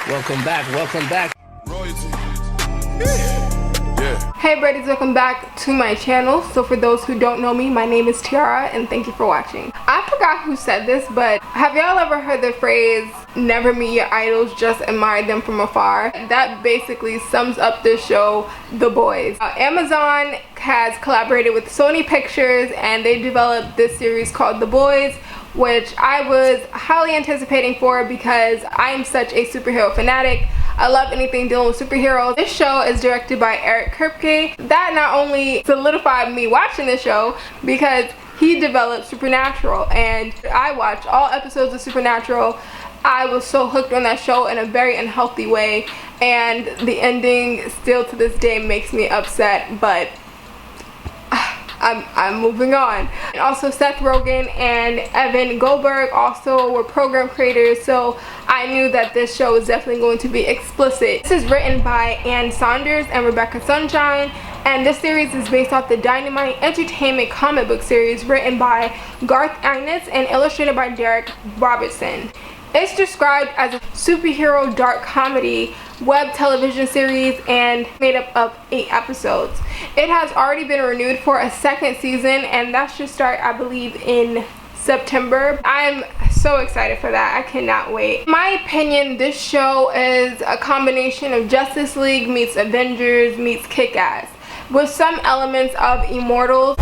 Welcome back, welcome back. Royalty. Yeah. Hey birdies, welcome back to my channel. So for those who don't know me, my name is Tiara and thank you for watching. I forgot who said this, but have y'all ever heard the phrase, never meet your idols, just admire them from afar? That basically sums up this show, The Boys. Amazon has collaborated with Sony Pictures and they developed this series called The Boys, which I was highly anticipating for because I am such a superhero fanatic. I love anything dealing with superheroes. This show is directed by Eric Kripke. That not only solidified me watching this show because he developed Supernatural and I watched all episodes of Supernatural. I was so hooked on that show in a very unhealthy way, and the ending still to this day makes me upset, but I'm moving on. And also Seth Rogen and Evan Goldberg also were program creators, so I knew that this show was definitely going to be explicit. This is written by Ann Saunders and Rebecca Sunshine, and this series is based off the Dynamite Entertainment comic book series written by Garth Ennis and illustrated by Derek Robertson. It's described as a superhero dark comedy web television series and made up of 8 episodes. It has already been renewed for a second season and that should start, I believe, in September. I'm so excited for that. I cannot wait. In my opinion, this show is a combination of Justice League meets Avengers meets Kick-Ass with some elements of Immortals.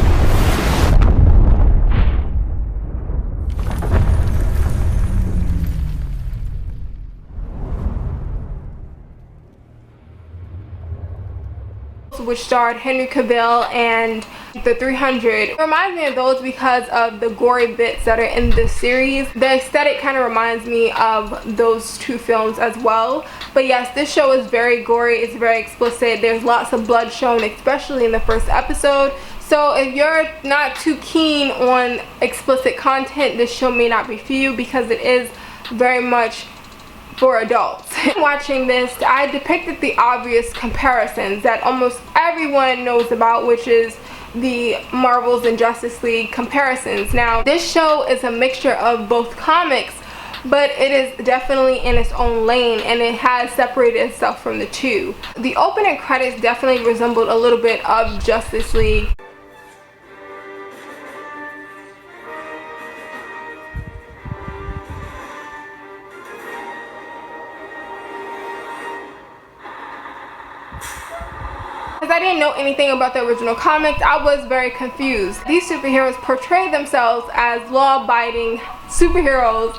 Which starred Henry Cavill and the 300. It reminds me of those because of the gory bits that are in this series. The aesthetic kind of reminds me of those two films as well. But yes, this show is very gory, it's very explicit. There's lots of blood shown, especially in the first episode. So if you're not too keen on explicit content, this show may not be for you because it is very much for adults. Watching this, I depicted the obvious comparisons that almost everyone knows about, which is the Marvels and Justice League comparisons. Now, this show is a mixture of both comics, but it is definitely in its own lane and it has separated itself from the two. The opening credits definitely resembled a little bit of Justice League. Because I didn't know anything about the original comics, I was very confused. These superheroes portray themselves as law-abiding superheroes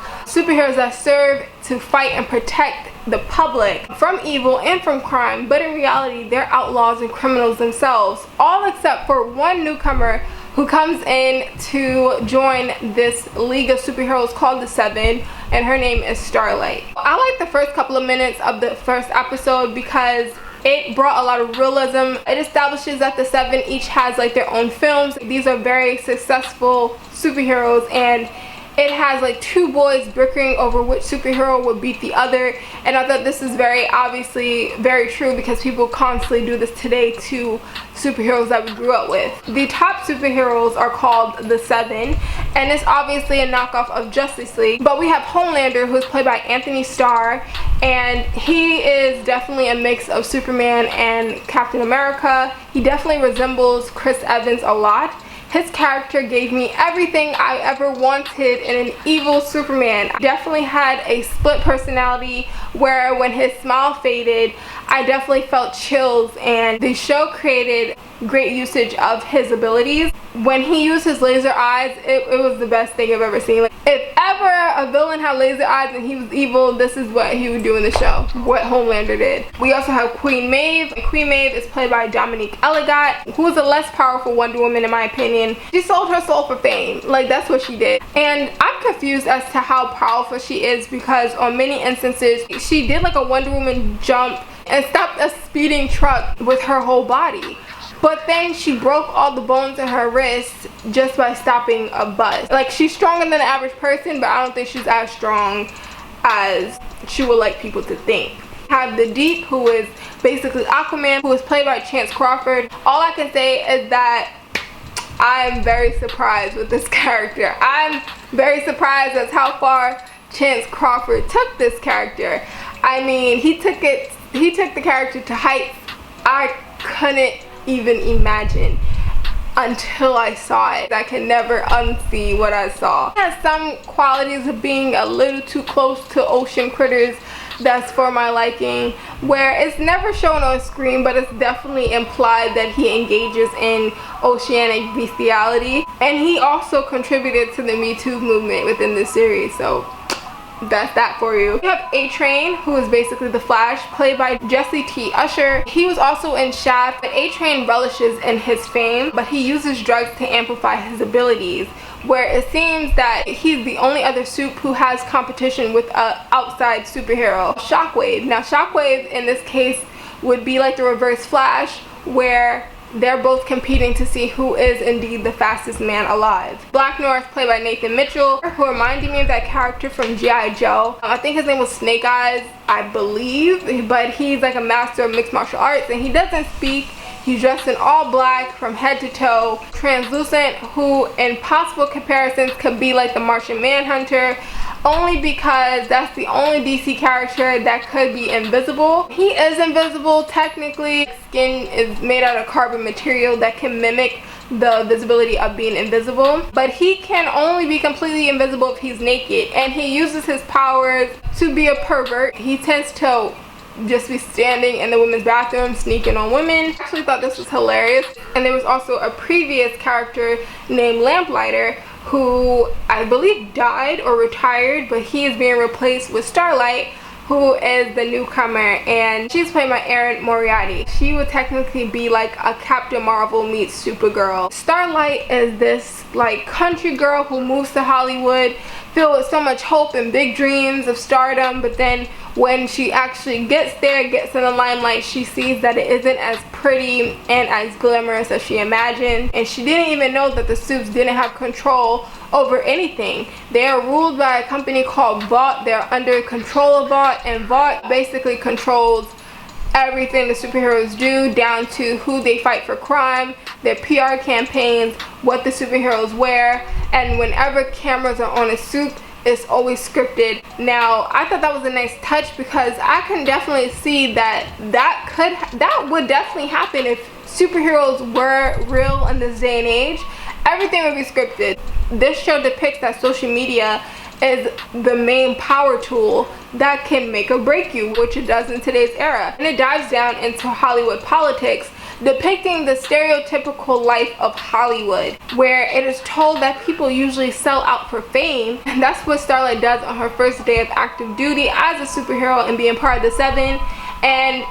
that serve to fight and protect the public from evil and from crime, but in reality they're outlaws and criminals themselves, all except for one newcomer who comes in to join this league of superheroes called the Seven, and her name is Starlight. I like the first couple of minutes of the first episode because it brought a lot of realism. It establishes that the Seven each has like their own films. These are very successful superheroes and it has like 2 boys bickering over which superhero would beat the other, and I thought this is very obviously very true because people constantly do this today to superheroes that we grew up with. The top superheroes are called the Seven, and it's obviously a knockoff of Justice League, but we have Homelander, who's played by Anthony Starr, and he is definitely a mix of Superman and Captain America. He definitely resembles Chris Evans a lot. His character gave me everything I ever wanted in an evil Superman. Definitely had a split personality where when his smile faded, I definitely felt chills, and the show created great usage of his abilities. When he used his laser eyes, it was the best thing I've ever seen. Like, if ever a villain had laser eyes and he was evil, this is what he would do in the show, what Homelander did. We also have Queen Maeve. Queen Maeve is played by Dominique Elligot, who is a less powerful Wonder Woman in my opinion. She sold her soul for fame, like that's what she did. And I'm confused as to how powerful she is because on many instances, she did like a Wonder Woman jump and stopped a speeding truck with her whole body. But then she broke all the bones in her wrist just by stopping a bus. Like, she's stronger than the average person, but I don't think she's as strong as she would like people to think. Have the Deep, who is basically Aquaman, who is played by Chance Crawford. All I can say is that I'm very surprised with this character. I'm very surprised at how far Chance Crawford took this character. I mean, he took the character to heights I couldn't even imagine until I saw it. I can never unsee what I saw. It has some qualities of being a little too close to ocean critters that's for my liking, where it's never shown on screen, but it's definitely implied that he engages in oceanic bestiality. And he also contributed to the Me Too movement within this series, so that's that for you. We have A-Train, who is basically the Flash, played by Jesse T. Usher. He was also in Shaft, but A-Train relishes in his fame, but he uses drugs to amplify his abilities, where it seems that he's the only other supe who has competition with an outside superhero, Shockwave. Now, Shockwave in this case would be like the Reverse Flash, where they're both competing to see who is indeed the fastest man alive. Black North, played by Nathan Mitchell, who reminded me of that character from G.I. Joe. I think his name was Snake Eyes, I believe, but he's like a master of mixed martial arts, and he doesn't speak. He's dressed in all black from head to toe. Translucent, who in possible comparisons could be like the Martian Manhunter, only because that's the only DC character that could be invisible. He is invisible technically. Skin is made out of carbon material that can mimic the visibility of being invisible, but he can only be completely invisible if he's naked, and he uses his powers to be a pervert. He tends to just be standing in the women's bathroom sneaking on women. I actually thought this was hilarious. And there was also a previous character named Lamplighter, who I believe died or retired, but he is being replaced with Starlight, who is the newcomer, and she's played by Erin Moriarty. She would technically be like a Captain Marvel meets Supergirl. Starlight is this like country girl who moves to Hollywood filled with so much hope and big dreams of stardom, but then when she actually gets there, gets in the limelight, she sees that it isn't as pretty and as glamorous as she imagined, and she didn't even know that the suits didn't have control over anything. They are ruled by a company called Vought. They're under control of Vought, and Vought basically controls everything the superheroes do, down to who they fight for crime, their PR campaigns, what the superheroes wear, and whenever cameras are on a suit, it's always scripted. Now, I thought that was a nice touch, because I can definitely see that that would definitely happen if superheroes were real in this day and age. Everything would be scripted. This show depicts that social media is the main power tool that can make or break you, which it does in today's era. And it dives down into Hollywood politics, depicting the stereotypical life of Hollywood, where it is told that people usually sell out for fame. And that's what Starlight does on her first day of active duty as a superhero and being part of the Seven. And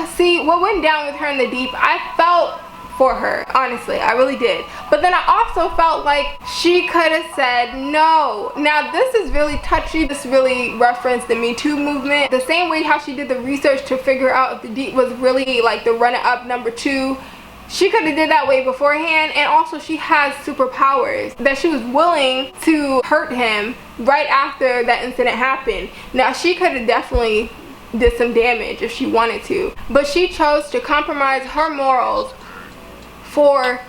see, what went down with her in the deep, I felt for her, honestly, I really did. But then I also felt like she could have said no. Now, this is really touchy. This really referenced the Me Too movement. The same way how she did the research to figure out if the Deep was really like the runner-up #2. She could have did that way beforehand. And also, she has superpowers that she was willing to hurt him right after that incident happened. Now, she could have definitely did some damage if she wanted to, but she chose to compromise her morals for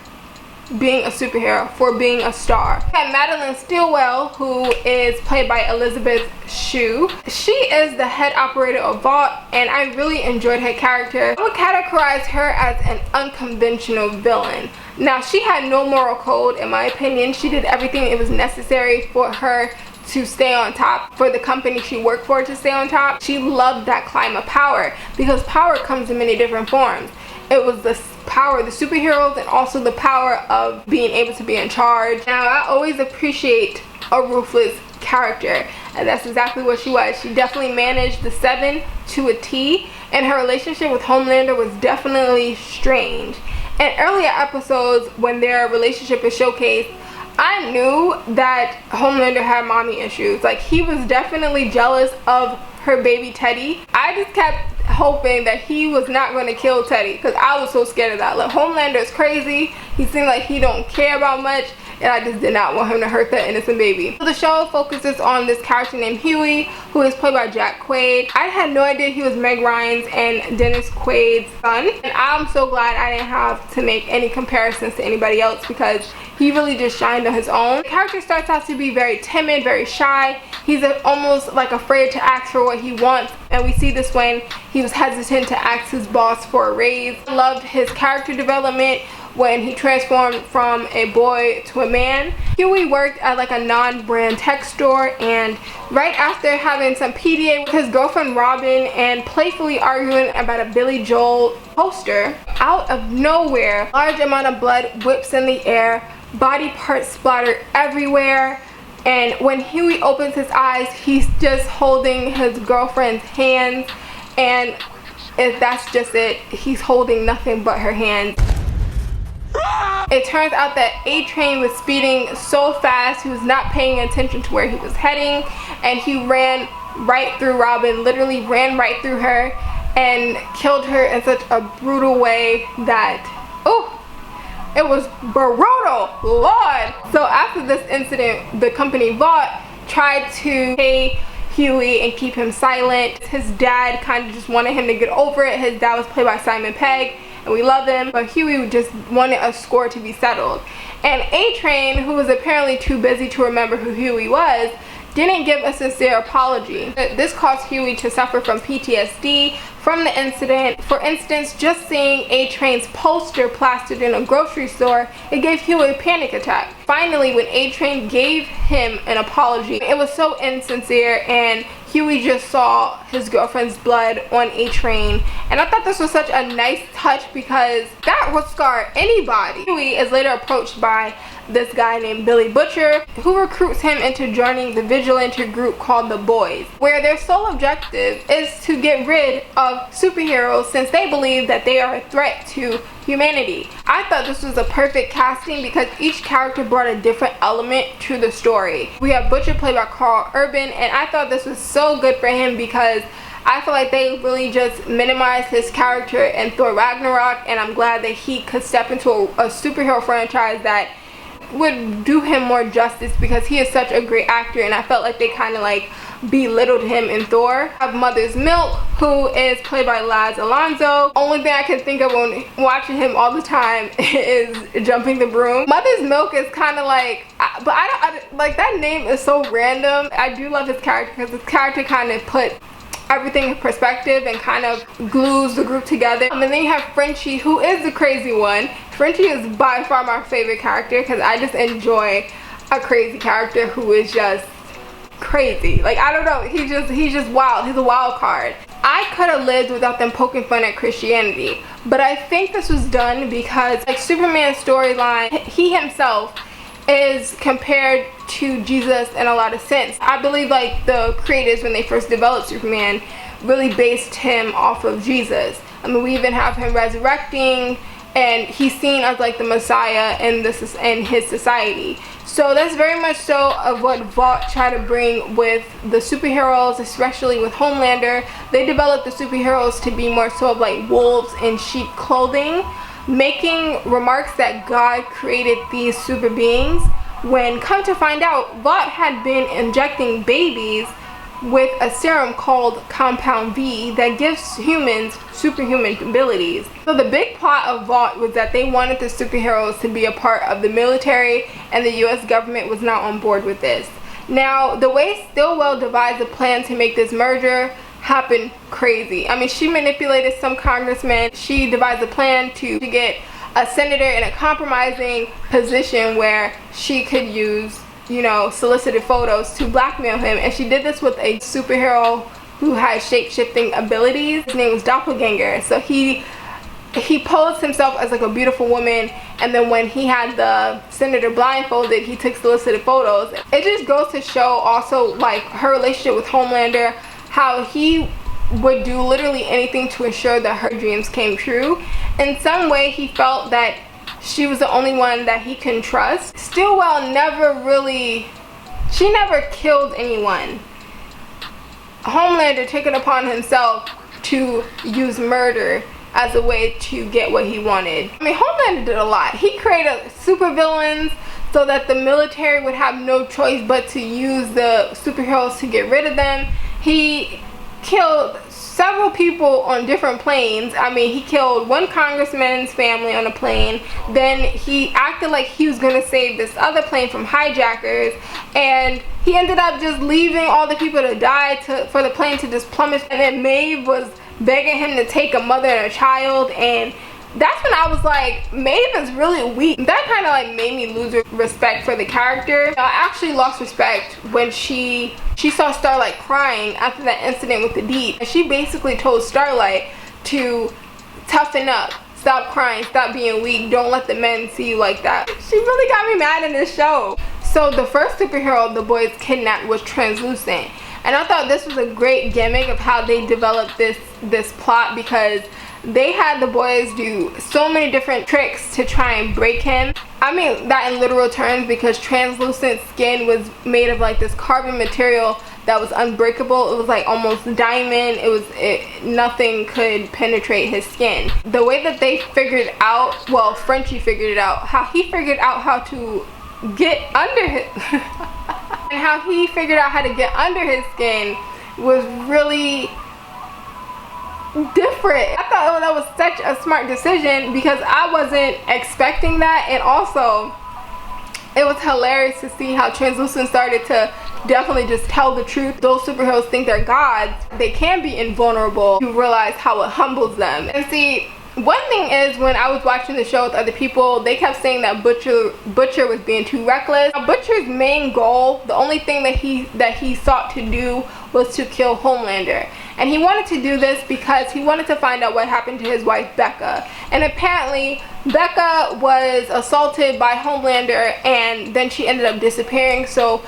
being a superhero, for being a star. We have Madeline Stillwell, who is played by Elizabeth Shue. She is the head operator of Vought, and I really enjoyed her character. I would categorize her as an unconventional villain. Now, she had no moral code, in my opinion. She did everything it was necessary for her to stay on top, for the company she worked for to stay on top. She loved that climb of power, because power comes in many different forms. It was the power of the superheroes and also the power of being able to be in charge. Now, I always appreciate a ruthless character, and that's exactly what she was. She definitely managed the Seven to a T, and her relationship with Homelander was definitely strange. In earlier episodes, when their relationship is showcased, I knew that Homelander had mommy issues. Like, he was definitely jealous of her baby Teddy. I just kept hoping that he was not going to kill Teddy, because I was so scared of that. Like, Homelander is crazy. He seemed like he don't care about much, and I just did not want him to hurt that innocent baby. So the show focuses on this character named Huey, who is played by Jack Quaid. I had no idea he was Meg Ryan's and Dennis Quaid's son, and I'm so glad I didn't have to make any comparisons to anybody else because he really just shined on his own. The character starts out to be very timid, very shy. He's almost like afraid to ask for what he wants, and we see this when he was hesitant to ask his boss for a raise. I loved his character development when he transformed from a boy to a man. Huey worked at like a non-brand tech store, and right after having some PDA with his girlfriend Robin and playfully arguing about a Billy Joel poster, out of nowhere, large amount of blood whips in the air, body parts splattered everywhere, and when Huey opens his eyes, he's just holding his girlfriend's hands, and if that's just it, he's holding nothing but her hands. It turns out that A-Train was speeding so fast he was not paying attention to where he was heading, and he ran right through Robin, literally ran right through her and killed her in such a brutal way that, oh, it was brutal, Lord. So after this incident, the company Vought tried to pay Huey and keep him silent. His dad kind of just wanted him to get over it. His dad was played by Simon Pegg, and we love him, but Huey just wanted a score to be settled. And A-Train, who was apparently too busy to remember who Huey was, didn't give a sincere apology. This caused Huey to suffer from PTSD from the incident. For instance, just seeing A-Train's poster plastered in a grocery store, it gave Huey a panic attack. Finally, when A-Train gave him an apology, it was so insincere, and Huey just saw his girlfriend's blood on A-Train, and I thought this was such a nice touch because that would scar anybody. Huey is later approached by this guy named Billy Butcher, who recruits him into joining the vigilante group called the Boys, where their sole objective is to get rid of superheroes since they believe that they are a threat to humanity. I thought this was a perfect casting because each character brought a different element to the story. We have Butcher played by Carl Urban, and I thought this was so good for him because I feel like they really just minimized his character in Thor Ragnarok, and I'm glad that he could step into a superhero franchise that would do him more justice because he is such a great actor, and I felt like they kind of like belittled him in Thor. I have Mother's Milk, who is played by Laz Alonso. Only thing I can think of when watching him all the time is Jumping the Broom. Mother's Milk is kind of like, but I like that name is so random. I do love his character because his character kind of put everything in perspective and kind of glues the group together. And then you have Frenchie, who is the crazy one. Frenchie is by far my favorite character because I just enjoy a crazy character who is just crazy. Like, I don't know, he's just wild. He's a wild card. I could have lived without them poking fun at Christianity, but I think this was done because like Superman's storyline, he himself is compared to Jesus in a lot of sense. I believe like the creators, when they first developed Superman, really based him off of Jesus. I mean, we even have him resurrecting, and he's seen as like the Messiah in his society. So that's very much so of what Vought tried to bring with the superheroes, especially with Homelander. They developed the superheroes to be more so of like wolves in sheep clothing, making remarks that God created these super beings, when come to find out, Vought had been injecting babies with a serum called Compound V that gives humans superhuman abilities. So the big plot of Vought was that they wanted the superheroes to be a part of the military, and the US government was not on board with this. Now, the way Stillwell devised a plan to make this merger happen crazy. I mean, she manipulated some congressmen. She devised a plan to get a senator in a compromising position where she could use, you know, solicited photos to blackmail him, and she did this with a superhero who had shape-shifting abilities. His name was Doppelganger. So he posed himself as like a beautiful woman, and then when he had the senator blindfolded, he took solicited photos. It just goes to show also like her relationship with Homelander, how he would do literally anything to ensure that her dreams came true. In some way, he felt that she was the only one that he can trust. Stillwell she never killed anyone. Homelander took it upon himself to use murder as a way to get what he wanted. I mean, Homelander did a lot. He created supervillains so that the military would have no choice but to use the superheroes to get rid of them. He killed several people on different planes. I mean, he killed one congressman's family on a plane. Then he acted like he was gonna save this other plane from hijackers, and he ended up just leaving all the people to die for the plane to just plummet. And then Maeve was begging him to take a mother and a child, and that's when I was like, Maeve is really weak. That kind of like made me lose respect for the character. I actually lost respect when she saw Starlight crying after that incident with the deed. And she basically told Starlight to toughen up, stop crying, stop being weak, don't let the men see you like that. She really got me mad in this show. So the first superhero the boys kidnapped was Translucent. And I thought this was a great gimmick of how they developed this plot, because they had the boys do so many different tricks to try and break him. I mean that in literal terms, because Translucent skin was made of like this carbon material that was unbreakable. It was like almost diamond. Nothing could penetrate his skin. The way that they figured out, well, Frankie figured it out, how he figured out how to get under his and how he figured out how to get under his skin was really different. I thought that was such a smart decision, because I wasn't expecting that. And also it was hilarious to see how Translucent started to definitely just tell the truth. Those superheroes think they're gods. They can be invulnerable. You realize how it humbles them. And see, one thing is, when I was watching the show with other people, they kept saying that Butcher was being too reckless. Now, Butcher's main goal, the only thing that he sought to do, was to kill Homelander. And he wanted to do this because he wanted to find out what happened to his wife Becca. And apparently Becca was assaulted by Homelander, and then she ended up disappearing. So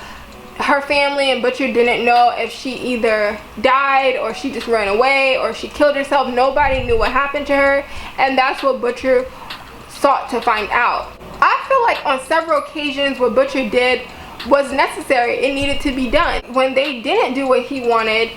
her family and Butcher didn't know if she either died or she just ran away or she killed herself. Nobody knew what happened to her, and that's what Butcher sought to find out. I feel like on several occasions what Butcher did was necessary. It needed to be done. When they didn't do what he wanted,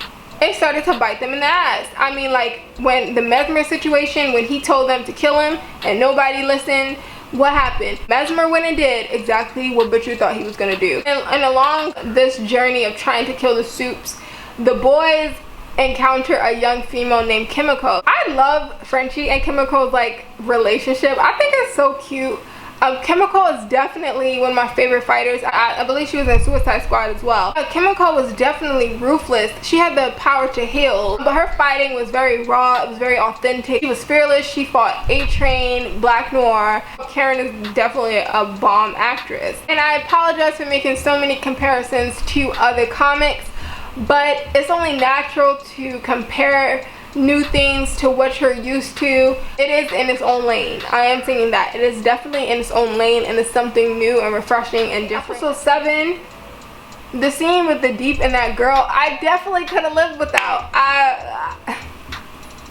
it started to bite them in the ass. I mean, like when the Mesmer situation, when he told them to kill him and nobody listened, what happened? Mesmer went and did exactly what Butcher thought he was gonna do. And along this journey of trying to kill the Supes, the boys encounter a young female named Kimiko. I love Frenchie and Kimiko's like relationship. I think it's so cute. Kimiko is definitely one of my favorite fighters. I believe she was in Suicide Squad as well. Kimiko was definitely ruthless. She had the power to heal, but her fighting was very raw. It was very authentic. She was fearless. She fought A-Train, Black Noir. Karen is definitely a bomb actress. And I apologize for making so many comparisons to other comics, but it's only natural to compare new things to what you're used to. It is in its own lane. I am saying that. It is definitely in its own lane, and it's something new and refreshing and different. Episode 7, the scene with the Deep and that girl, I definitely could have lived without.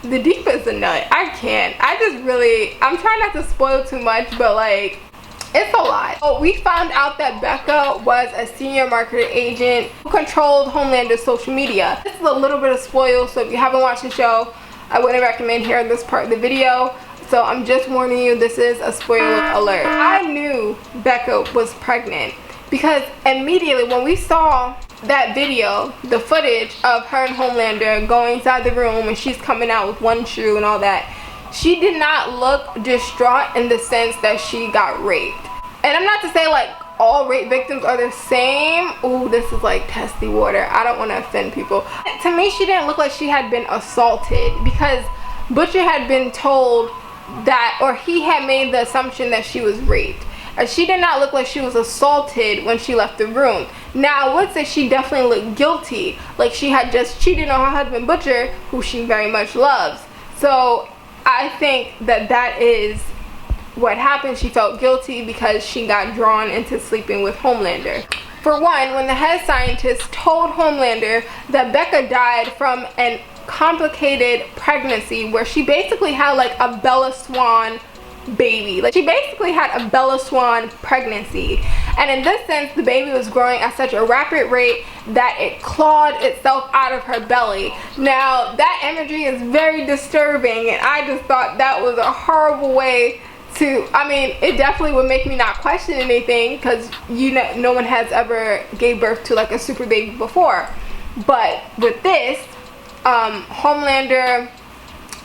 The Deep is a nut. I can't. I'm trying not to spoil too much, but like, it's a lot. So we found out that Becca was a senior marketing agent who controlled Homelander's social media. This is a little bit of spoil, so if you haven't watched the show, I wouldn't recommend hearing this part of the video. So I'm just warning you, this is a spoiler alert. I knew Becca was pregnant because immediately when we saw that video, the footage of her and Homelander going inside the room and she's coming out with one shoe and all that, she did not look distraught in the sense that she got raped. And I'm not to say like all rape victims are the same. Ooh, this is like testy water. I don't want to offend people. To me, she didn't look like she had been assaulted, because Butcher had been told that, or he had made the assumption that she was raped. And she did not look like she was assaulted when she left the room. Now, I would say she definitely looked guilty. Like she had just cheated on her husband Butcher, who she very much loves. So I think that is what happened. She felt guilty because she got drawn into sleeping with Homelander. For one, when the head scientist told Homelander that Becca died from an complicated pregnancy where she basically had like a Bella Swan baby. Like she basically had a Bella Swan pregnancy. And in this sense, the baby was growing at such a rapid rate that it clawed itself out of her belly. Now, that imagery is very disturbing, and I just thought that was a horrible way to, I mean, it definitely would make me not question anything, because you know, no one has ever gave birth to like a super baby before. But with this, Homelander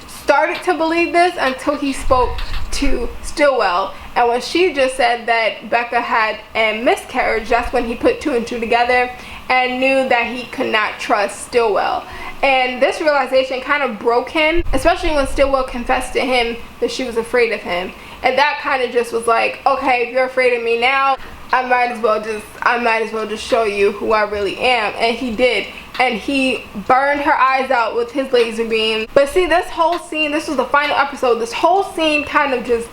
started to believe this until he spoke to Stillwell, and when she just said that Becca had a miscarriage, that's when he put two and two together and knew that he could not trust Stillwell. And this realization kind of broke him, especially when Stillwell confessed to him that she was afraid of him. And that kind of just was like, okay, if you're afraid of me now, I might as well just show you who I really am. And he did. And he burned her eyes out with his laser beam. But see, this whole scene, this was the final episode, this whole scene kind of just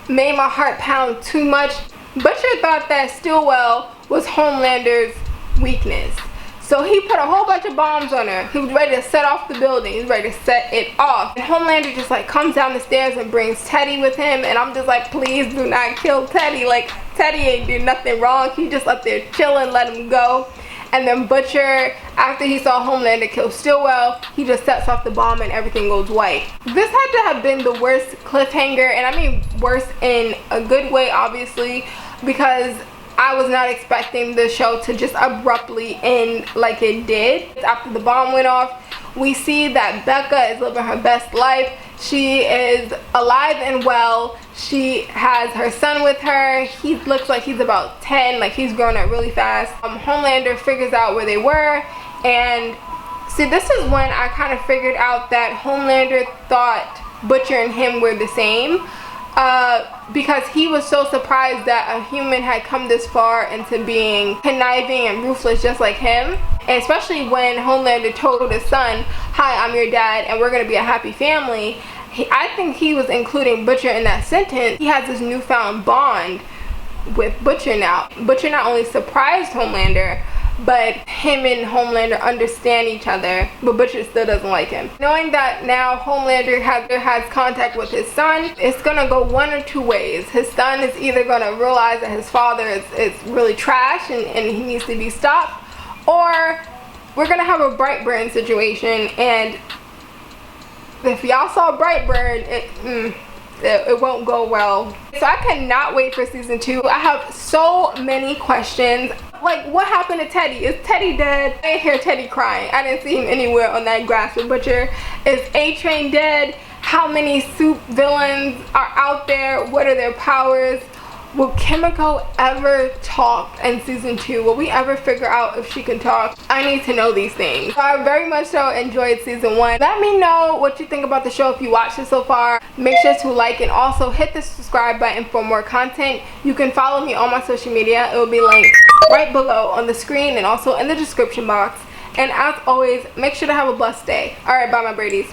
made my heart pound too much. Butcher thought that Stillwell was Homelander's weakness. So he put a whole bunch of bombs on her. He was ready to set off the building. He was ready to set it off. And Homelander just like comes down the stairs and brings Teddy with him. And I'm just like, please do not kill Teddy. Like, Teddy ain't do nothing wrong. He just up there chilling, let him go. And then Butcher, after he saw Homelander kill Stillwell, he just sets off the bomb and everything goes white. This had to have been the worst cliffhanger, and I mean worse in a good way, obviously, because I was not expecting the show to just abruptly end like it did. After the bomb went off, we see that Becca is living her best life. She is alive and well. She has her son with her. He looks like he's about 10, like he's growing up really fast. Homelander figures out where they were, and see, this is when I kind of figured out that Homelander thought Butcher and him were the same. Because he was so surprised that a human had come this far into being conniving and ruthless just like him. And especially when Homelander told his son, hi, I'm your dad and we're going to be a happy family. I think he was including Butcher in that sentence. He has this newfound bond with Butcher now. Butcher not only surprised Homelander, but him and Homelander understand each other, but Butcher still doesn't like him. Knowing that now Homelander has contact with his son, it's gonna go one or two ways. His son is either gonna realize that his father is really trash and he needs to be stopped, or we're gonna have a Brightburn situation, and if y'all saw Brightburn, it won't go well. So I cannot wait for season 2. I have so many questions. Like, what happened to Teddy? Is Teddy dead? I didn't hear Teddy crying. I didn't see him anywhere on that grass with Butcher. Is A-Train dead? How many soup villains are out there? What are their powers? Will Kimiko ever talk in season 2? Will we ever figure out if she can talk? I need to know these things. So I very much so enjoyed season 1. Let me know what you think about the show if you watched it so far. Make sure to like and also hit the subscribe button for more content. You can follow me on my social media. It will be linked right below on the screen and also in the description box. And as always, make sure to have a blessed day. Alright, bye my birdies.